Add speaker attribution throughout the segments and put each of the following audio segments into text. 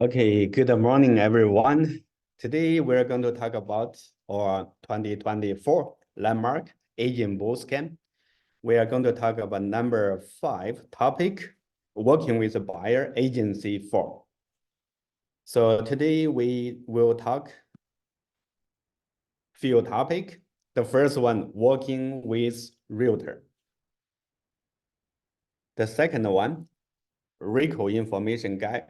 Speaker 1: Okay, good morning, everyone. Today, we're going to talk about our 2024 landmark agent bootcamp. We are going to talk about number 5 topic, working with a buyer agency form. So today we will talk few topic. The first one, working with realtor. The second one, RICO information guide.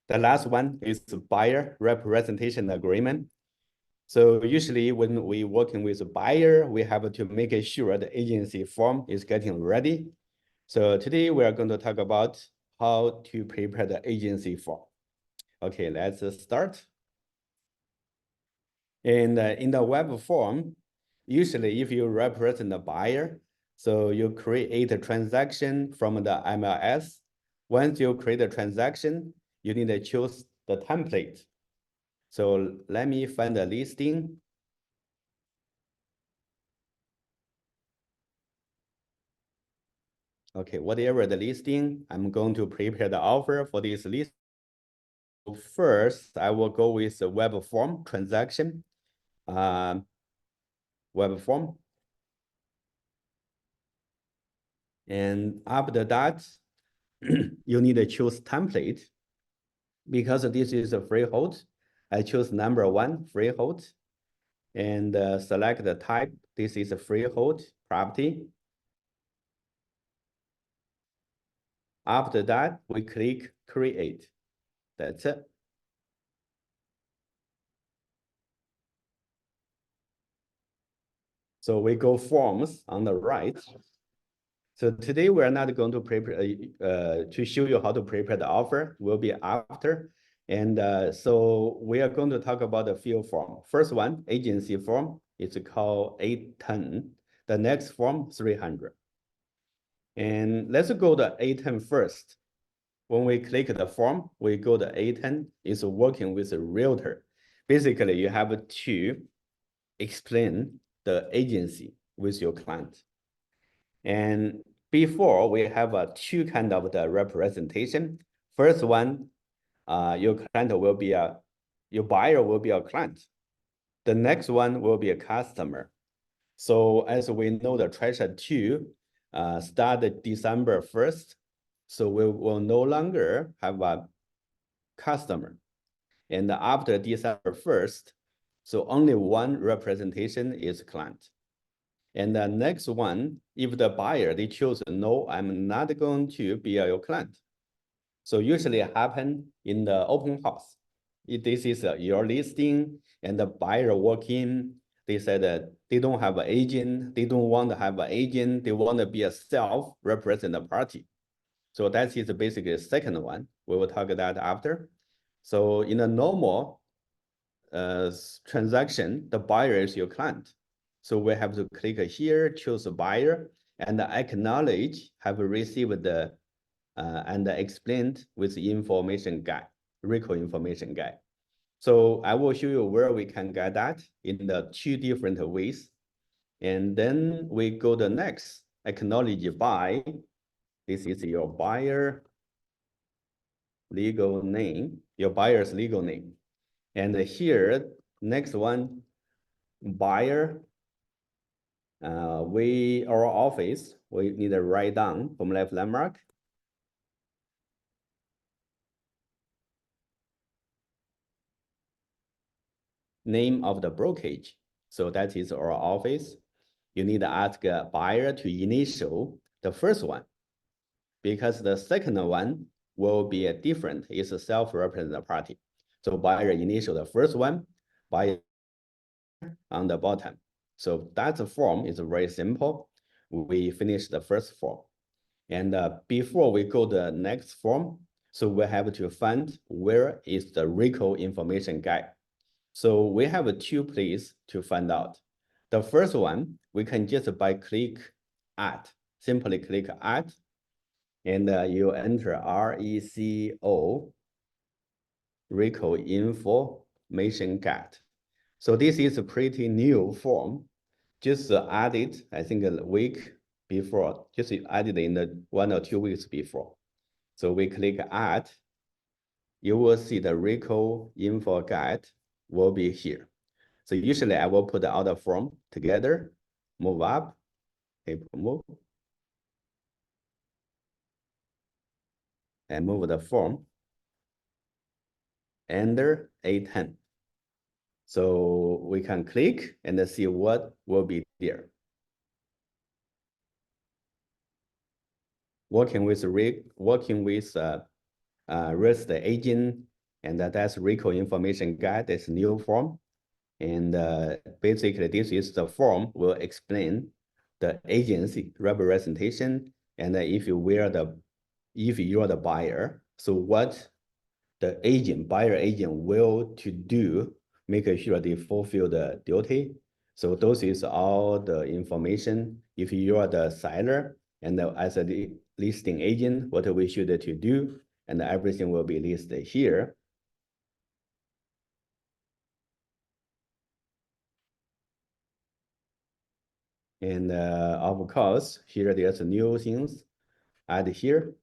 Speaker 1: The last one is buyer representation agreement. So usually when we working with a buyer, we have to make sure the agency form is getting ready. So today we are going to talk about how to prepare the agency form. Okay, let's start. And in the web form, usually if you represent the buyer, so you create a transaction from the MLS. Once you create a transaction, you need to choose the template. So let me find the listing. Okay, whatever the listing, I'm going to prepare the offer for this list. First, I will go with the web form transaction, web form. And after that, you need to choose template. Because this is a freehold, I choose number 1, freehold, and select the type. This is a freehold property. After that, we click create. That's it. So we go forms on the right. So today we're not going to prepare to show you how to prepare the offer. Will be after. And so we are going to talk about the field form. First one, agency form, it's called 810. The next form, 300. And let's go to 810 first. When we click the form, we go to 810, it's working with a realtor. Basically, you have to explain the agency with your client. And before, we have two kind of the representation. First one, your client will be your buyer will be a client. The next one will be a customer. So as we know, the Treasure 2 started December 1st. So we will no longer have a customer. And after December 1st, so only one representation is client. And the next one, if the buyer, they choose, no, I'm not going to be your client. So usually it happen in the open house. If this is your listing and the buyer walk in, they said that they don't have an agent. They don't want to have an agent. They want to be a self-represented party. So that is basically the second one. We will talk about that after. So in a normal transaction, the buyer is your client. So we have to click here, choose a buyer, and acknowledge have received the and explained with information guide, RICO information guide. So I will show you where we can get that in the two different ways. And then we go to next, acknowledge by. This is your buyer legal name, your buyer's legal name. And here, next one, buyer. Our office, we need to write down HomeLife landmark. Name of the brokerage. So that is our office. You need to ask a buyer to initial the first one, because the second one will be a different. It's a self-represented party. So buyer initial the first one, buyer on the bottom. So that form is very simple. We finish the first form. And before we go to the next form, so we have to find where is the RICO information guide. So we have two places to find out. The first one, we can just by click add, simply click add, and you enter RICO information guide. So this is a pretty new form, just added, I think a week before, just added in the 1 or 2 weeks before. So we click add, you will see the RICO info guide will be here. So usually I will put all the form together, move up, hit move, and move the form under A10. So we can click and see what will be there. Working with real estate agent, and that's RICO information guide, this new form. And basically, this is the form will explain the agency representation, and if you are the buyer, so what the buyer agent will to do, making sure they fulfill the duty. So those is all the information. If you are the seller and as a listing agent, what we should to do, and everything will be listed here. And of course, here there's new things add here.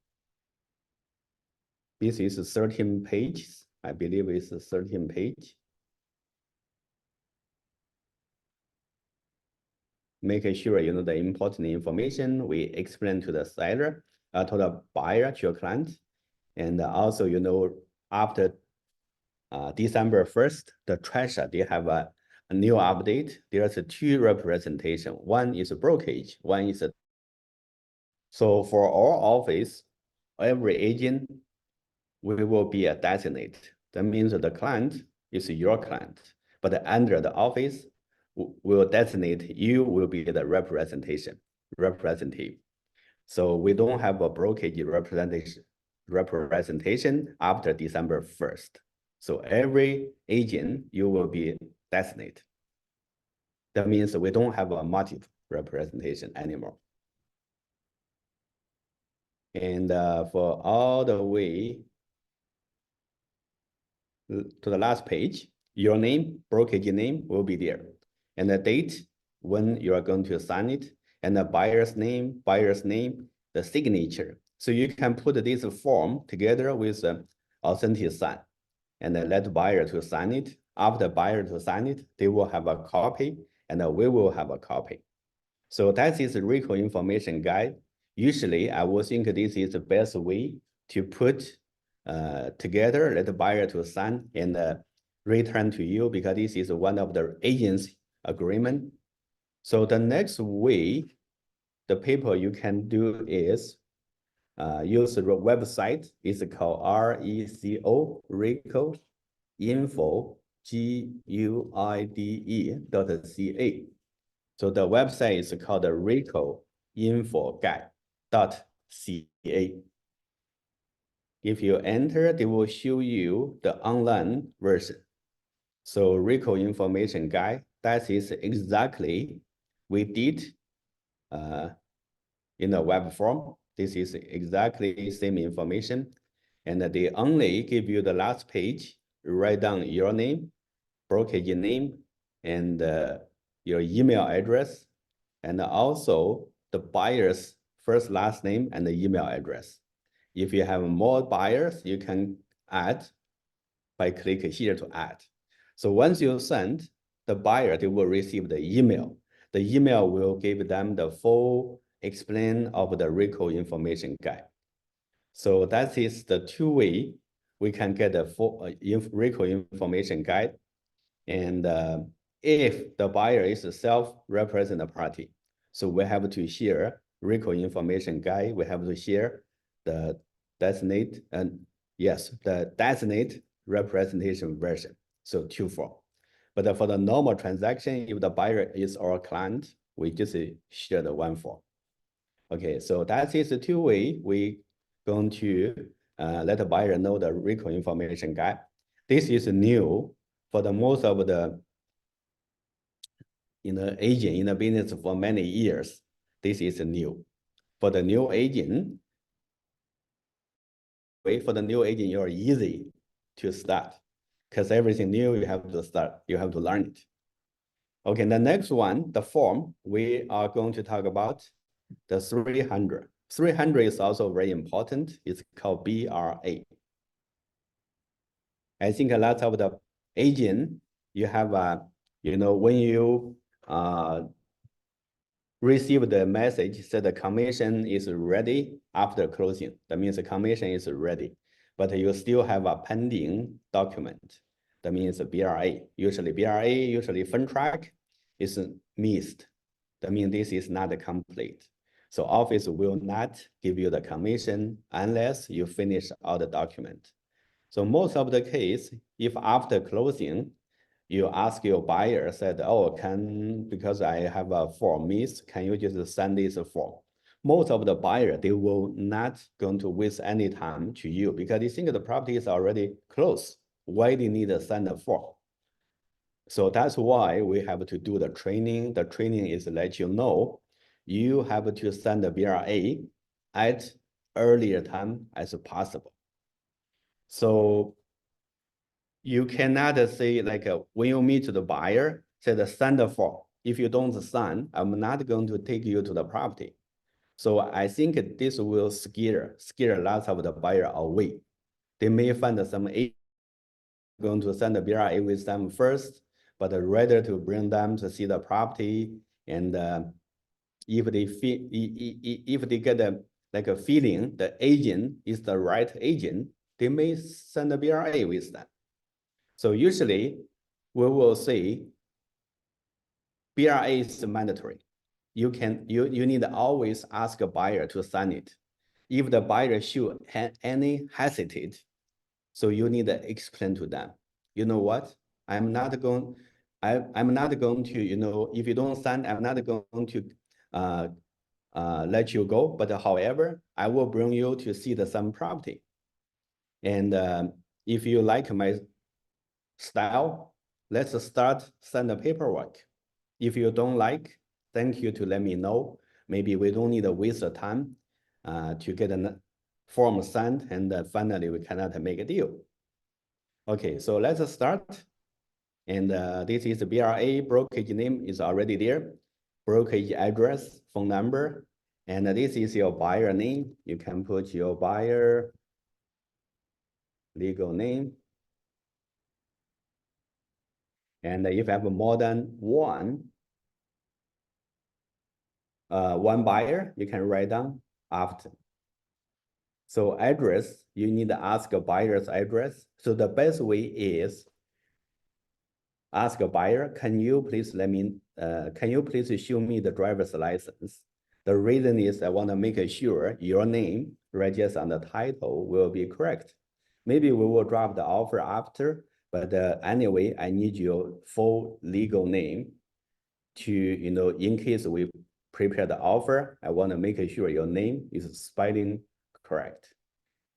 Speaker 1: This is 13 pages. I believe it's a 13 page. Making sure the important information we explain to the seller, to the buyer, to your client. And also, after December 1st, the treasurer, they have a new update. There's two representation. One is a brokerage, one is a. So for our office, every agent, we will be a designate. That means that the client is your client, but under the office, will designate you will be the representative. So we don't have a brokerage representation after December 1st. So every agent, you will be designated. That means we don't have a multiple representation anymore. And for all the way to the last page, your name, brokerage name will be there. And the date when you are going to sign it, and the buyer's name, the signature. So you can put this form together with an authentic sign and then let the buyer to sign it. After buyer to sign it, they will have a copy and we will have a copy. So that is the RICO information guide. Usually I would think this is the best way to put together, let the buyer to sign and return to you, because this is one of the agent's agreement. So the next way, the paper you can do is use the website. It's called RICO info GUIDE.ca. So the website is called the RICO info guide.ca. If you enter, they will show you the online version. So RICO information guide, that is exactly we did in the web form. This is exactly same information. And they only give you the last page, write down your name, brokerage name, and your email address, and also the buyer's first, last name, and the email address. If you have more buyers, you can add by clicking here to add. So once you send, the buyer, they will receive the email. The email will give them the full explain of the RICO information guide. So that is the two way we can get the full RICO information guide. And if the buyer is a self-represented party, so we have to share RICO information guide. We have to share the designate representation version. So 2 form. But for the normal transaction, if the buyer is our client, we just share the 1 form. Okay, so that is the 2 way we going to let the buyer know the RICO information guide. This is new for the most of the agent in the business for many years. This is new. For the new agent, you're easy to start, because everything new you have to start, you have to learn it. Okay, the next one, the form, we are going to talk about the 300. 300 is also very important. It's called BRA. I think a lot of the agent, you have when you receive the message that the commission is ready after closing. That means the commission is ready, but you still have a pending document. That means a BRA. Usually fund track is missed. That means this is not complete. So office will not give you the commission unless you finish all the document. So most of the case, if after closing, you ask your buyer, said, oh, because I have a form miss, can you just send this form? Most of the buyer, they will not going to waste any time to you because they think the property is already closed. Why they need to send a form? So that's why we have to do the training. The training is let you know, you have to send the BRA at earlier time as possible. So you cannot say like when you meet the buyer, say the send the form. If you don't sign, I'm not going to take you to the property. So I think this will scare lots of the buyer away. They may find some agent going to send the BRA with them first, but rather to bring them to see the property. And if they feel, if they get a feeling the agent is the right agent, they may send the BRA with them. So usually we will say BRA is mandatory. You need to always ask a buyer to sign it. If the buyer show any hesitate, so you need to explain to them, you know what? I'm not going to, if you don't sign, I'm not going to let you go. But however, I will bring you to see some property. And if you like my style, let's send the paperwork. If you don't like, thank you to let me know. Maybe we don't need to waste the time to get a form signed, and finally we cannot make a deal. Okay, so let's start. And this is the BRA, brokerage name is already there. Brokerage address, phone number, and this is your buyer name. You can put your buyer legal name. And if you have more than one buyer, you can write down after. So address, you need to ask a buyer's address. So the best way is ask a buyer, can you please show me the driver's license? The reason is I want to make sure your name registered on the title will be correct. Maybe we will drop the offer after, but anyway, I need your full legal name to, in case we prepare the offer, I want to make sure your name is spelling correct.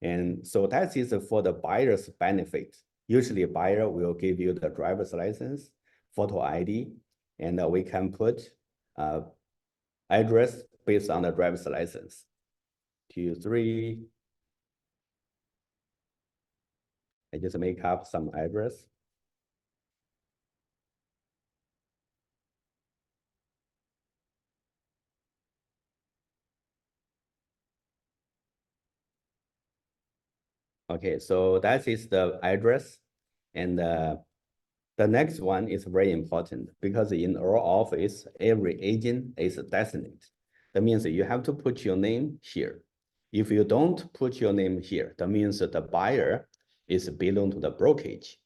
Speaker 1: And so that is for the buyer's benefit. Usually a buyer will give you the driver's license, photo ID, and we can put address based on the driver's license. 2, 3. I just make up some address. Okay, so that is the address. And the next one is very important because in our office, every agent is designated. That means you have to put your name here. If you don't put your name here, that means that the buyer is belong to the brokerage.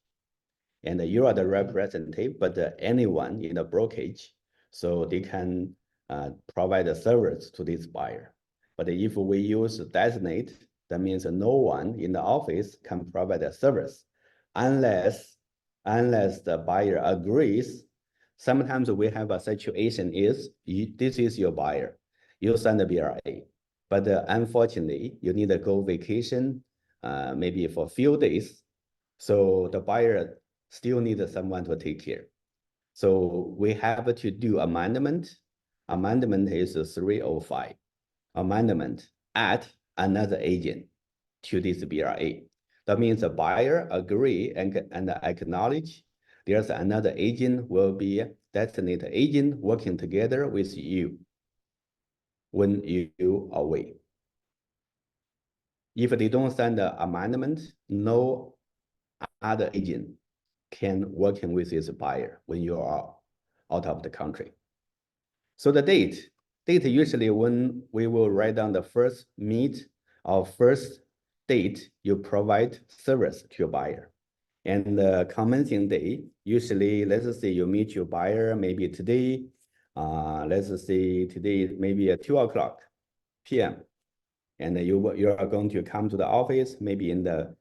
Speaker 1: And you are the representative, but anyone in the brokerage, so they can provide a service to this buyer. But if we use designate, that means no one in the office can provide a service unless the buyer agrees. Sometimes we have a situation is, this is your buyer, you sign the BRA, but unfortunately, you need to go vacation, maybe for a few days. So the buyer still needs someone to take care. So we have to do amendment. Amendment is 305. Amendment, add another agent to this BRA. That means the buyer agree and acknowledge there's another agent will be designated agent working together with you when you are away. If they don't send the amendment, no other agent can working with this buyer when you are out of the country. So the date usually when we will write down the first meet or first date you provide service to your buyer. And the commencing day, usually, let's say you meet your buyer maybe today, let's say today maybe at 2:00 p.m. And you are going to come to the office, maybe in the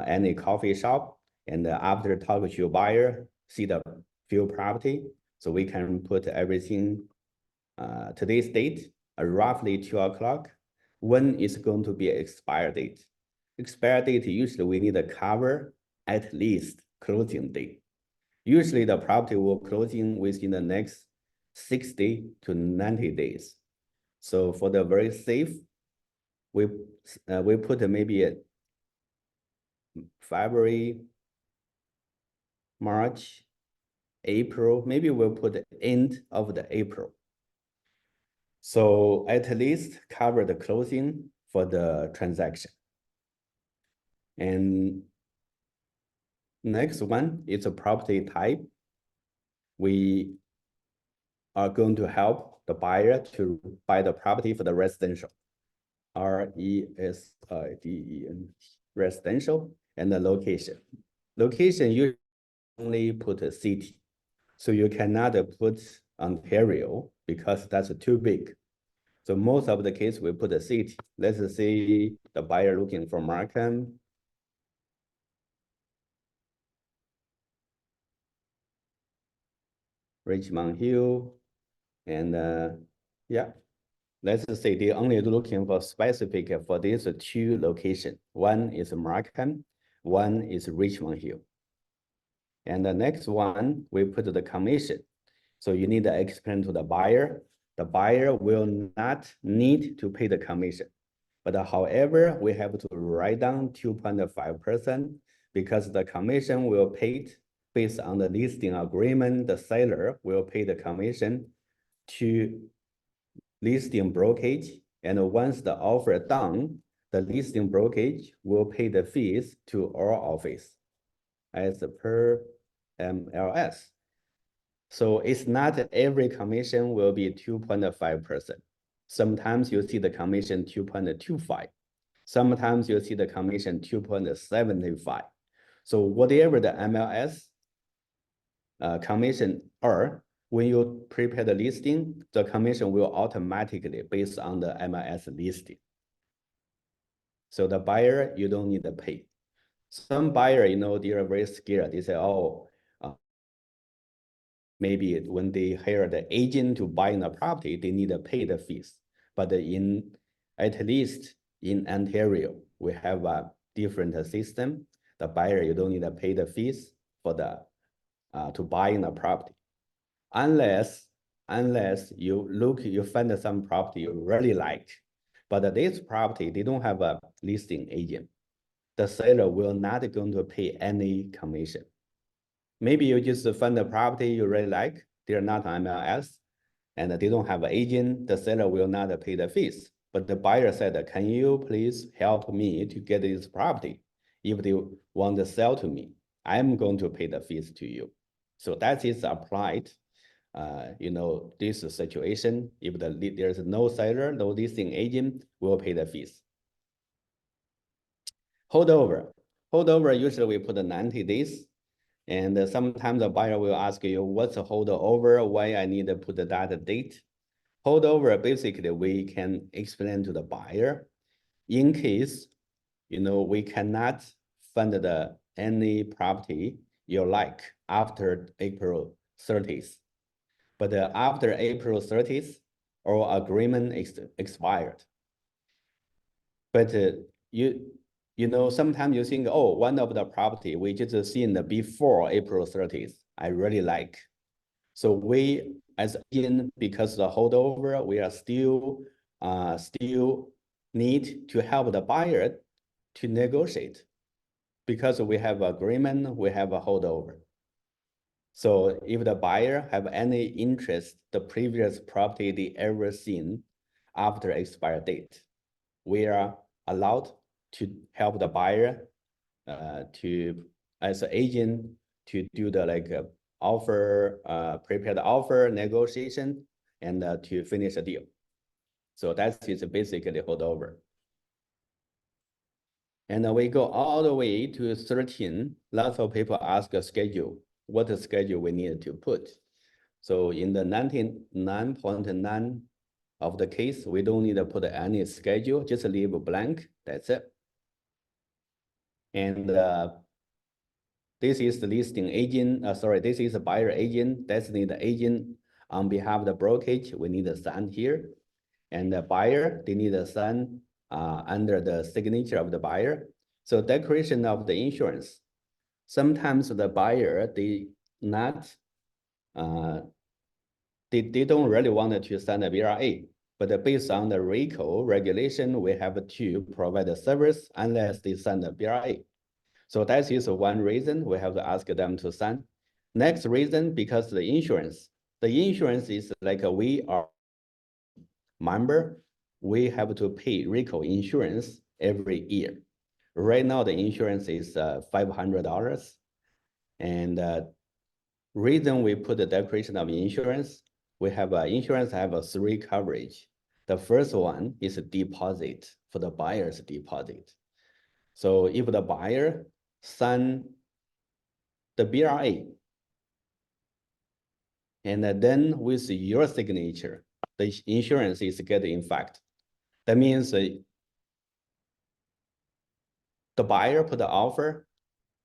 Speaker 1: any coffee shop, and after talk to your buyer, see the few property, so we can put everything today's date, roughly 2:00. When is going to be expire date? Expire date, usually we need to cover at least closing date. Usually the property will closing within the next 60 to 90 days. So for the very safe, we put maybe February, March, April, maybe we'll put the end of the April. So at least cover the closing for the transaction. And next one is a property type. We are going to help the buyer to buy the property for the residential. RESIDENT, residential, and the location. Location, you only put a city. So you cannot put Ontario because that's too big. So most of the case, we put a city. Let's say the buyer looking for Markham. Richmond Hill, and yeah, let's say they only looking for specific for these two locations. One is Markham, one is Richmond Hill. And the next one, we put the commission. So you need to explain to the buyer. The buyer will not need to pay the commission. But however, we have to write down 2.5% because the commission will pay based on the listing agreement. The seller will pay the commission to listing brokerage. And once the offer done, the listing brokerage will pay the fees to our office as per MLS. So it's not every commission will be 2.5%. Sometimes you see the commission 2.25. Sometimes you see the commission 2.75. So whatever the MLS commission are, when you prepare the listing, the commission will automatically based on the MLS listing. So the buyer, you don't need to pay. Some buyer, they are very scared. They say, oh, maybe when they hire the agent to buy the property, they need to pay the fees. But at least in Ontario, we have a different system. The buyer, you don't need to pay the fees for the to buy the property, unless you find some property you really like, but this property they don't have a listing agent. The seller will not going to pay any commission. Maybe you just find a property you really like, they're not MLS, and they don't have an agent, the seller will not pay the fees. But the buyer said, can you please help me to get this property? If they want to sell to me, I'm going to pay the fees to you. So that is applied, this situation. If there's no seller, no listing agent, will pay the fees. Holdover usually we put 90 days. And sometimes the buyer will ask you, what's a holdover? Why I need to put that date? Holdover, basically, we can explain to the buyer in case, we cannot fund any property you like after April 30th. But after April 30th, our agreement expired. But sometimes you think, oh, one of the property we just seen before April 30th, I really like. So we, as agent, because the holdover, we are still need to help the buyer to negotiate because we have agreement, we have a holdover. So if the buyer have any interest, the previous property they ever seen after expire date, we are allowed to help the buyer to as an agent to do the like offer, prepare the offer, negotiation, and to finish a deal. So that's basically holdover. And we go all the way to 13. Lots of people ask a schedule, what schedule we need to put. So in the 99.9 of the case, we don't need to put any schedule, just leave blank, that's it. And this is the listing agent, this is a buyer agent, designated agent on behalf of the brokerage, we need to sign here. And the buyer, they need to sign under the signature of the buyer. So declaration of the insurance. Sometimes the buyer, they not, they don't really want to sign a BRA, but based on the RICO regulation, we have to provide the service unless they sign the BRA. So that is one reason we have to ask them to sign. Next reason, because the insurance is like we are member, we have to pay RICO insurance every year. Right now, the insurance is $500. And reason we put the declaration of insurance, we have insurance have a 3 coverage. The first one is a deposit for the buyer's deposit. So if the buyer sign the BRA, and then with your signature, the insurance is getting in fact. That means the buyer put the offer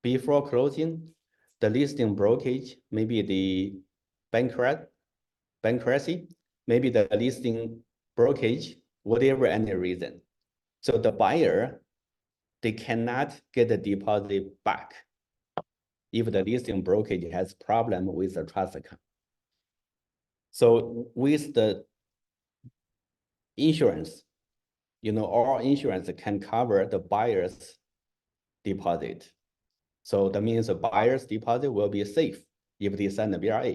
Speaker 1: before closing, the listing brokerage, maybe the bankruptcy, maybe the listing brokerage, whatever any reason. So the buyer, they cannot get the deposit back if the listing brokerage has problem with the trust account. So with the insurance, all insurance can cover the buyer's deposit. So that means the buyer's deposit will be safe if they sign the BRA.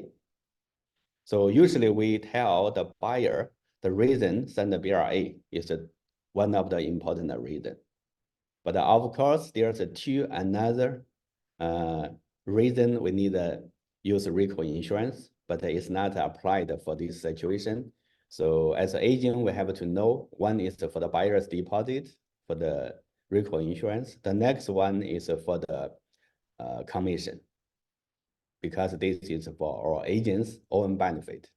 Speaker 1: So usually we tell the buyer the reason sign the BRA is one of the important reasons. But of course, there's another reason we need to use RICO insurance, but it's not applied for this situation. So as an agent, we have to know, one is for the buyer's deposit for the RICO insurance. The next one is for the commission, because this is for our agents' own benefit.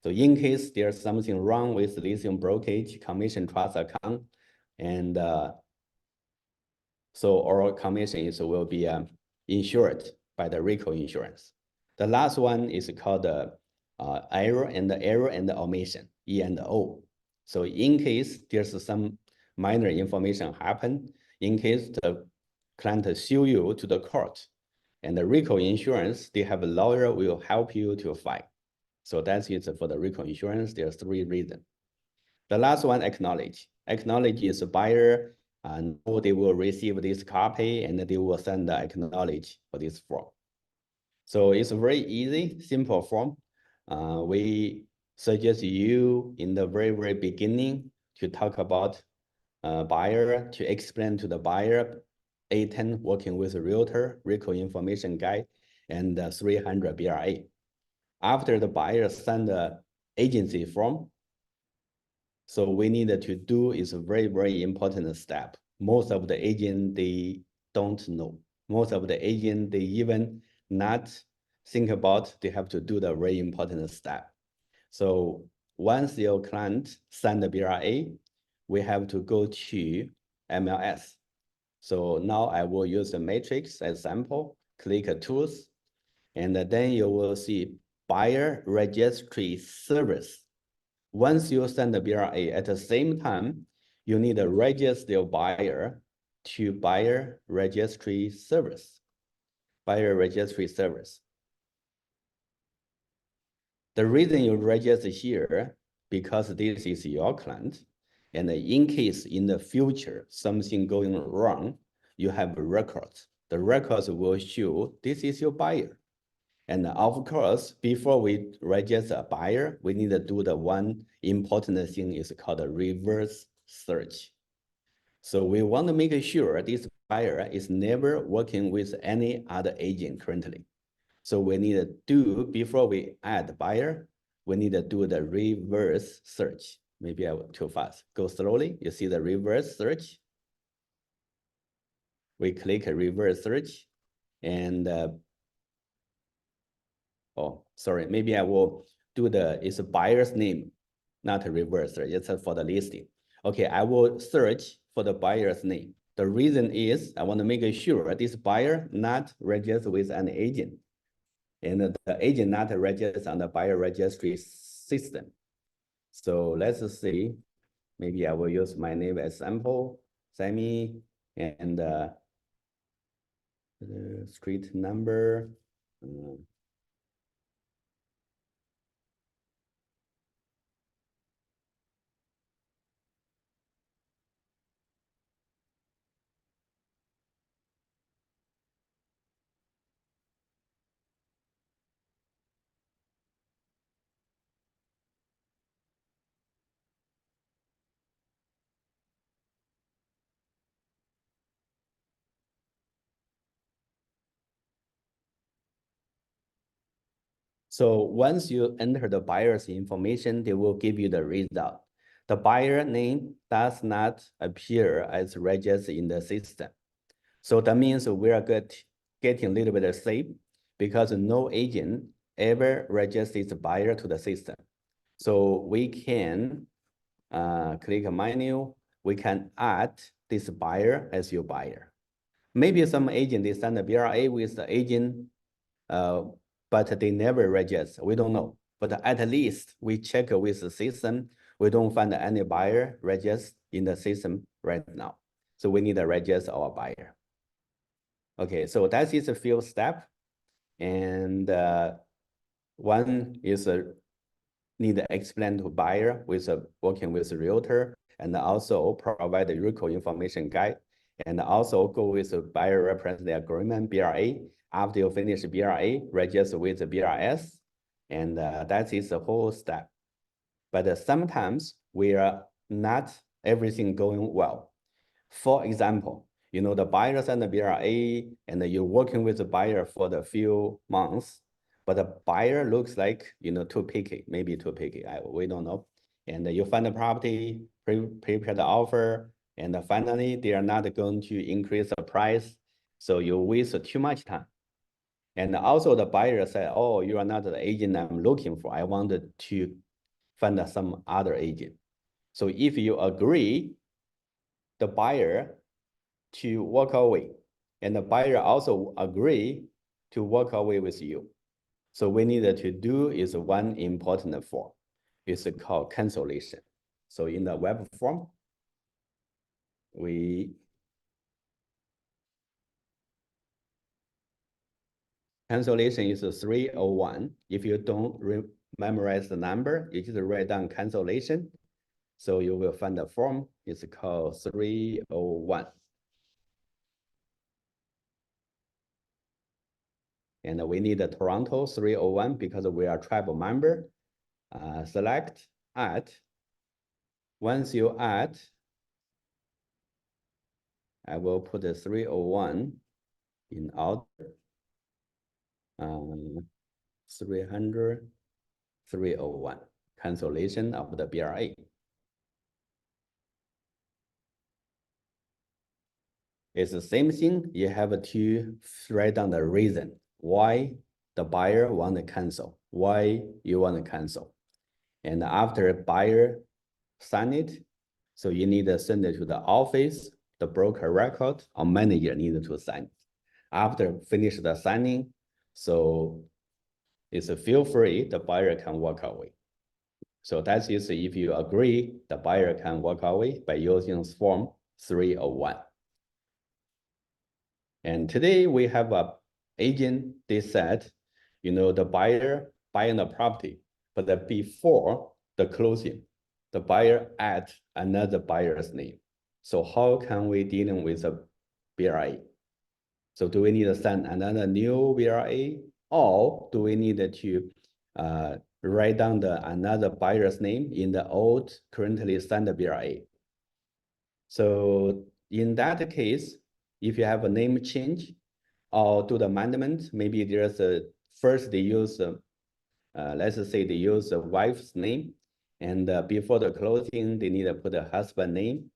Speaker 1: So in case there's something wrong with listing brokerage, commission trust account, and so our commission will be insured by the RICO insurance. The last one is called the error and omission, E&O. So in case there's some minor information happen, in case the client sue you to the court, and the RICO insurance, they have a lawyer will help you to fight. So that's it for the RICO insurance. There's 3 reasons. The last one, acknowledge. Acknowledge is a buyer, and they will receive this copy and they will send the acknowledge for this form. So it's a very easy, simple form. We suggest you in the very, very beginning to talk about buyer, to explain to the buyer, A10 working with a realtor, RICO information guide, and 300 BRA. After the buyer send the agency form, so we need to do is a very, very important step. Most of the agent, they don't know. Most of the agent, they even not think about, they have to do the very important step. So once your client send the BRA, we have to go to MLS. So now I will use the Matrix as sample, click Tools, and then you will see Buyer Registry Service. Once you send the BRA, at the same time, you need to register your buyer to Buyer Registry Service. Buyer Registry Service. The reason you register here, because this is your client, and in case in the future something going wrong, you have records. The records will show this is your buyer. And of course, before we register a buyer, we need to do the one important thing is called a reverse search. So we want to make sure this buyer is never working with any other agent currently. So we need to do, before we add the buyer, we need to do the reverse search. Maybe I went too fast. Go slowly. You see the reverse search. We click reverse search and oh, sorry, maybe I will do it's a buyer's name, not a reverse search. It's for the listing. Okay, I will search for the buyer's name. The reason is I want to make sure this buyer not registered with an agent, and the agent not registered on the buyer registry system. So let's see. Maybe I will use my name as sample, Sammy, and the street number. So once you enter the buyer's information, they will give you the result. The buyer name does not appear as registered in the system. So that means we are getting a little bit safe because no agent ever registers the buyer to the system. So we can click menu, we can add this buyer as your buyer. Maybe some agent, they send a BRA with the agent, but they never register. We don't know. But at least we check with the system. We don't find any buyer register in the system right now. So we need to register our buyer. Okay, so that is a few steps. And one is need to explain to buyer with working with a realtor, and also provide the RICO information guide, and also go with the buyer representative agreement, BRA. After you finish BRA, register with the BRS, and that is the whole step. But sometimes we are not everything going well. For example, you know, the buyer send the BRA, and you're working with the buyer for the few months, but the buyer looks like, you know, too picky, maybe too picky. We don't know. And you find the property, prepare the offer, and finally they are not going to increase the price. So you waste too much time. And also the buyer said, oh, you are not the agent I'm looking for. I wanted to find some other agent. So if you agree, the buyer to walk away, and the buyer also agree to walk away with you. So we need to do is one important form. It's called cancellation. So in the web form, cancellation is 301. If you don't memorize the number, you just write down cancellation. So you will find the form. It's called 301. And we need the Toronto 301 because we are tribal member. Select add. Once you add, I will put the 301 in order. 300, 301, cancellation of the BRA. It's the same thing. You have to write down the reason why the buyer want to cancel, why you want to cancel. And after buyer sign it, so you need to send it to the office, the broker record, or manager needed to sign it. After finish the signing, so it's a feel free, the buyer can walk away. So that is if you agree, the buyer can walk away by using form 301. And today we have a agent, they said, you know, the buyer buying the property, but before the closing, the buyer add another buyer's name. So how can we dealing with a BRA? So do we need to send another new BRA, or do we need to write down another buyer's name in the old currently signed BRA? So in that case, if you have a name change or do the amendment, maybe there's a first they use, let's say they use the wife's name, and before the closing, they need to put a husband name.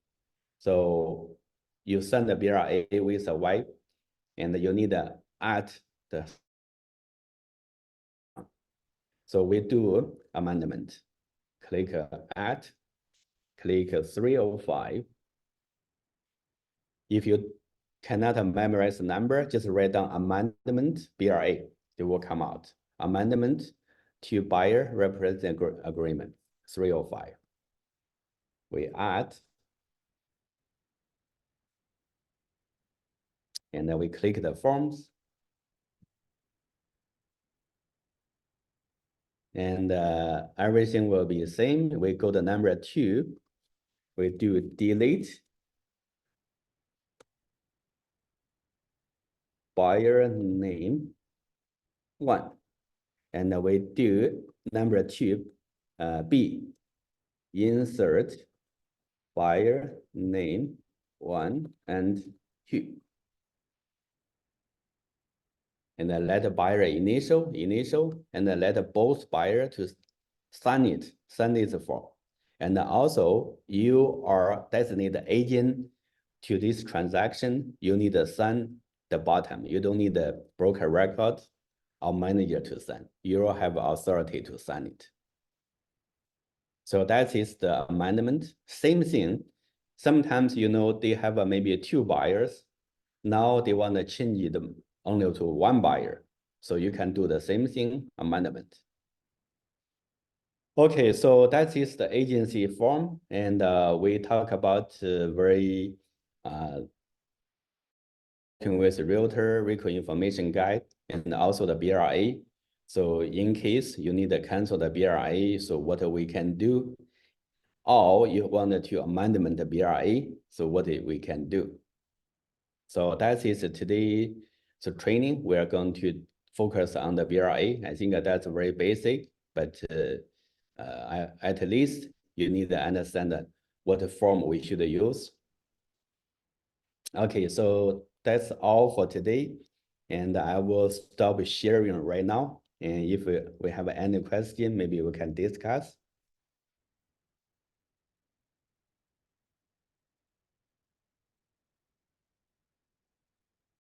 Speaker 1: So you send the BRA with a wife, and you need to add the. So we do amendment. Click add, click 305. If you cannot memorize the number, just write down amendment BRA. It will come out. Amendment to buyer represent agreement 305. We add, and then we click the forms. And everything will be the same. We go to number 2. We do delete buyer name 1. And we do number 2, B, insert buyer name 1 and 2. And then let the buyer initial, and then let both buyer to sign this form. And also you are designated agent to this transaction. You need to sign the bottom. You don't need the broker record or manager to sign. You will have authority to sign it. So that is the amendment. Same thing. Sometimes, they have maybe 2 buyers. Now they want to change them only to 1 buyer. So you can do the same thing, amendment. Okay, so that is the agency form. And we talk about very with realtor, vehicle information guide, and also the BRA. So in case you need to cancel the BRA, so what we can do, or you wanted to amendment the BRA, so what we can do. So that is today. So training, we are going to focus on the BRA. I think that's very basic, but at least you need to understand what form we should use. Okay, so that's all for today. And I will stop sharing right now. And if we have any question, maybe we can discuss.